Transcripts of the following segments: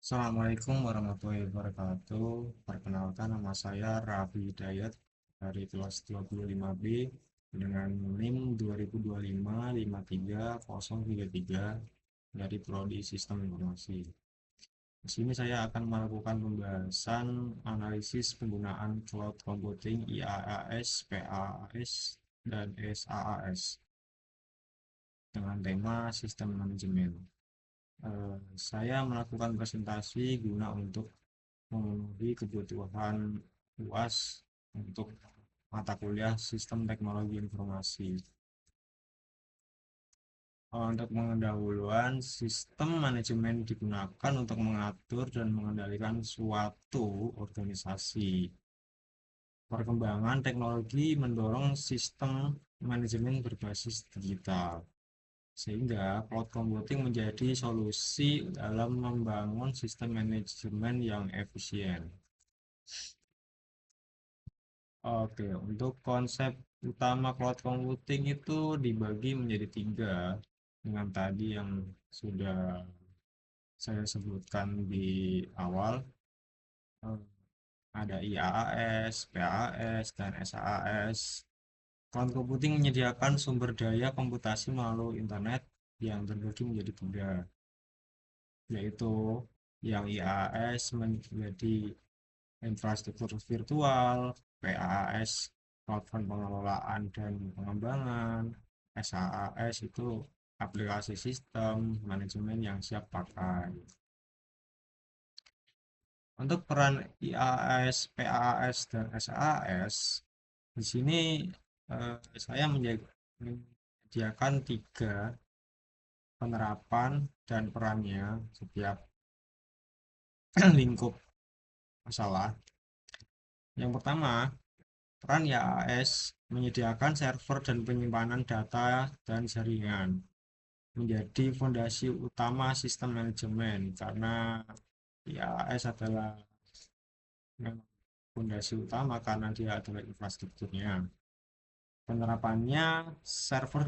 Assalamualaikum warahmatullahi wabarakatuh. Perkenalkan, nama saya Raffi Hidayat dari kelas 25B dengan NIM 2025 53033 dari Prodi Sistem Informasi. Di sini saya akan melakukan pembahasan analisis penggunaan cloud computing IaaS, PaaS, dan SaaS dengan tema sistem manajemen. Saya melakukan presentasi guna untuk memenuhi kebutuhan UAS untuk mata kuliah Sistem Teknologi Informasi. Untuk pendahuluan, sistem manajemen digunakan untuk mengatur dan mengendalikan suatu organisasi. Perkembangan teknologi mendorong sistem manajemen berbasis digital, sehingga cloud computing menjadi solusi dalam membangun sistem manajemen yang efisien. Oke, untuk konsep utama cloud computing itu dibagi menjadi tiga dengan tadi yang sudah saya sebutkan di awal. eh, Ada IaaS, PaaS, dan SaaS. Cloud computing menyediakan sumber daya komputasi melalui internet yang terbagi menjadi tiga, yaitu yang IaaS menjadi infrastruktur virtual, PaaS platform pengelolaan dan pengembangan, SaaS itu aplikasi sistem manajemen yang siap pakai. Untuk peran IaaS, PaaS, dan SaaS, di sini saya menyediakan tiga penerapan dan perannya setiap lingkup masalah. Yang pertama, peran IaaS menyediakan server dan penyimpanan data dan jaringan, menjadi fondasi utama sistem manajemen karena IaaS adalah fondasi utama karena dia adalah infrastrukturnya. Penerapannya server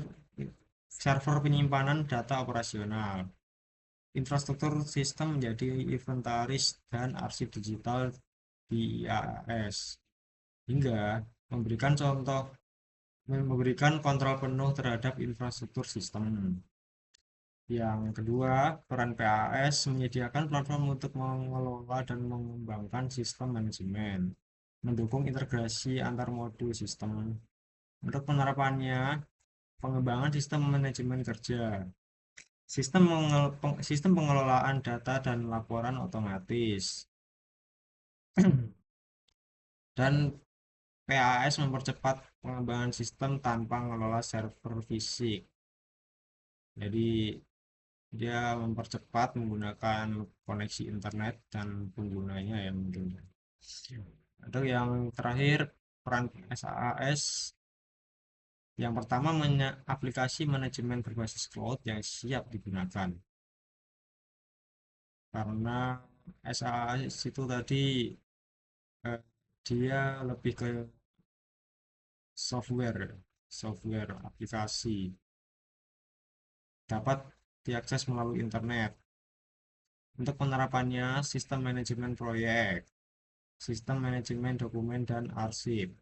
server penyimpanan data operasional. Infrastruktur sistem menjadi inventaris dan arsip digital di IaaS, hingga memberikan kontrol penuh terhadap infrastruktur sistem. Yang kedua, peran PaaS menyediakan platform untuk mengelola dan mengembangkan sistem manajemen, mendukung integrasi antar modul sistem. Untuk penerapannya, pengembangan sistem manajemen kerja, sistem pengelolaan data dan laporan otomatis, dan PaaS mempercepat pengembangan sistem tanpa mengelola server fisik. Jadi dia mempercepat menggunakan koneksi internet dan penggunanya ya mungkin. Atau yang terakhir, peran SaaS. Yang pertama, aplikasi manajemen berbasis cloud yang siap digunakan. Karena SaaS itu tadi eh, dia lebih ke software aplikasi, dapat diakses melalui internet. Untuk penerapannya, sistem manajemen proyek, sistem manajemen dokumen dan arsip.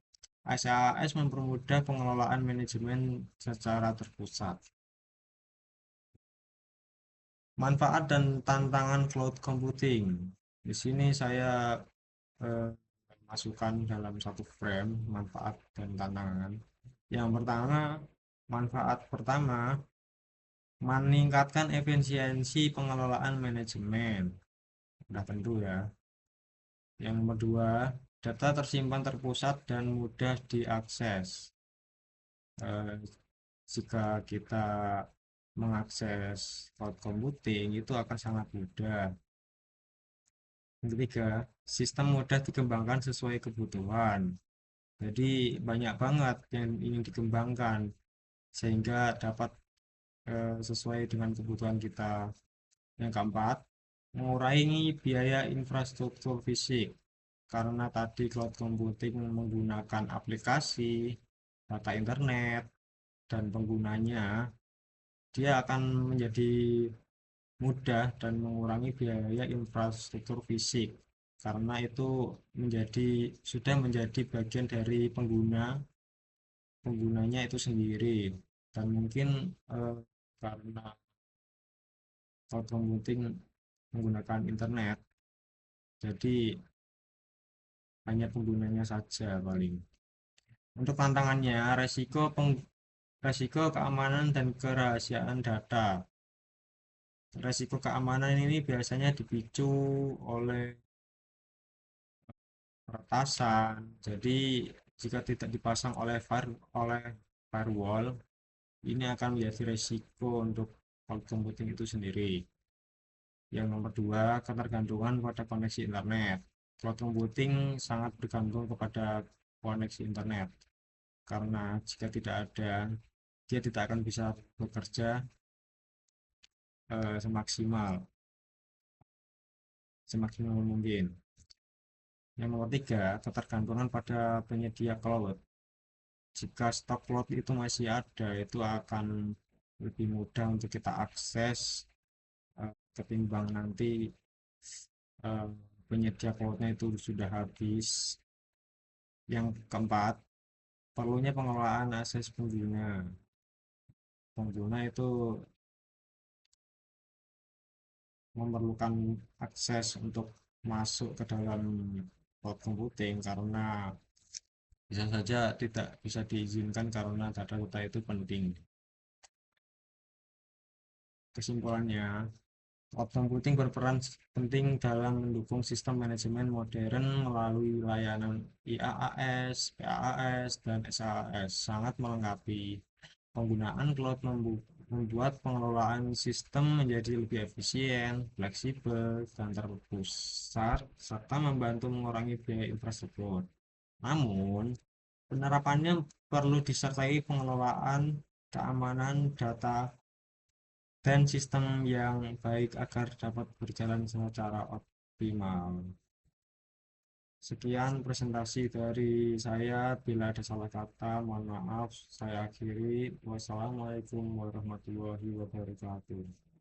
SaaS mempermudah pengelolaan manajemen secara terpusat. Manfaat dan tantangan cloud computing. Di sini saya eh, masukkan dalam satu frame manfaat dan tantangan. Yang pertama, manfaat pertama, meningkatkan efisiensi pengelolaan manajemen. Sudah tentu ya. Yang kedua, data tersimpan terpusat dan mudah diakses. Eh, Jika kita mengakses cloud computing itu akan sangat mudah. Yang ketiga, sistem mudah dikembangkan sesuai kebutuhan. Jadi banyak banget yang ingin dikembangkan sehingga dapat sesuai dengan kebutuhan kita. Yang keempat, mengurangi biaya infrastruktur fisik karena tadi cloud computing menggunakan aplikasi, data internet, dan penggunanya dia akan menjadi mudah dan mengurangi biaya infrastruktur fisik karena itu sudah menjadi bagian dari penggunanya itu sendiri dan mungkin karena cloud computing menggunakan internet jadi hanya penggunanya saja paling. Untuk tantangannya, resiko keamanan dan kerahasiaan data. Resiko keamanan ini biasanya dipicu oleh peretasan. Jadi, jika tidak dipasang oleh firewall, ini akan menjadi resiko untuk cloud computing itu sendiri. Yang nomor dua, ketergantungan pada koneksi internet. Cloud computing sangat bergantung kepada koneksi internet, karena jika tidak ada, dia tidak akan bisa bekerja semaksimal semaksimal mungkin. Yang nomor tiga, ketergantungan pada penyedia cloud. Jika stok cloud itu masih ada, itu akan lebih mudah untuk kita akses ketimbang nanti eh, penyedia cloudnya itu sudah habis. Yang keempat, perlunya pengelolaan akses pengguna. Pengguna itu memerlukan akses untuk masuk ke dalam cloud computing karena bisa saja tidak bisa diizinkan karena data-data itu penting. Kesimpulannya, cloud computing berperan penting dalam mendukung sistem manajemen modern melalui layanan IaaS, PaaS, dan SaaS. Sangat melengkapi. Penggunaan cloud membuat pengelolaan sistem menjadi lebih efisien, fleksibel, dan terpusat, serta membantu mengurangi biaya infrastruktur. Namun, penerapannya perlu disertai pengelolaan keamanan data dan sistem yang baik agar dapat berjalan secara optimal. Sekian presentasi dari saya. Bila ada salah kata, mohon maaf. Saya akhiri. Wassalamualaikum warahmatullahi wabarakatuh.